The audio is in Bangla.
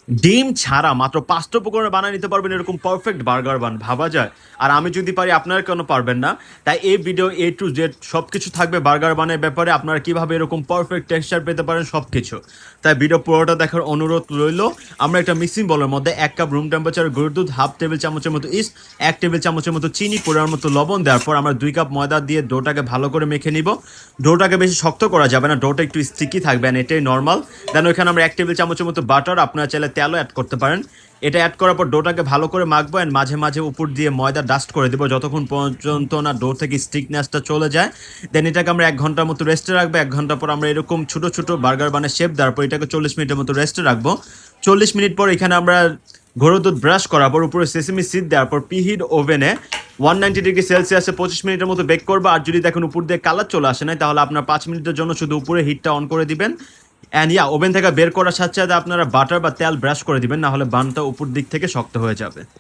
ডিম ছাড়া মাত্র ৫ টা উপকরণে বানায় নিতে পারবেন এরকম পারফেক্ট বার্গার বান, ভাবা যায়? আর আমি যদি পারি আপনারা কেন পারবেন না? তাই এই ভিডিও A to Z সবকিছু থাকবে বার্গার বানের ব্যাপারে। আপনারা কিভাবে এরকম পারফেক্ট টেক্সচার পেতে পারেন সবকিছু। তাই ভিডিও পুরোটা দেখার অনুরোধ রইল। আমরা একটা মিক্সিং বোলের মধ্যে ১ কাপ রুম টেম্পারেচার গরুর দুধ, হাফ টেবিল চামচের মতো ইস্ট, ১ টেবিল চামচের মতো চিনি, পরিমাণ মতো লবণ দেওয়ার পর আমরা ২ কাপ ময়দা দিয়ে ডোটাকে ভালো করে মেখে নিব। ডোটাকে বেশি শক্ত করা যাবে না, ডোটা একটু স্টিকি থাকবে, এটাই নরমাল। দেন ওইখানে আমরা ১ টেবিল চামচের মতো বাটার, আপনারা চাইলে তেলও অ্যাড করতে পারেন। এটা অ্যাড করার পর ডোটাকে ভালো করে মাখবো অ্যান্ড মাঝে মাঝে উপর দিয়ে ময়দা ডাস্ট করে দেবো যতক্ষণ পর্যন্ত না ডো থেকে স্টিকনেসটা চলে যায়। দেন এটাকে আমরা ১ ঘন্টার মতো রেস্টে রাখবো। ১ ঘন্টা পর আমরা এরকম ছোট ছোট বার্গার বানের শেপ দেওয়ার পর এটাকে ৪০ মিনিটের মতো রেস্টে রাখবো। ৪০ মিনিট পর এখানে আমরা গরুর দুধ ব্রাশ করার পর উপরে সেসেমি সিড দেওয়ার পর প্রিহিট ওভেনে 190 ডিগ্রি সেলসিয়াসে ২৫ মিনিটের মতো বেক করবো। আর যদি দেখেন উপর দিয়ে কালার চলে আসে নাই, তাহলে আপনার ৫ মিনিটের জন্য শুধু উপরে হিটটা অন করে দিবেন। অ্যান্ড ওভেন থেকে বের করার সাথে সাথে আপনারা বাটার বা তেল ব্রাশ করে দিবেন, না হলে বানটা উপর দিক থেকে শক্ত হয়ে যাবে।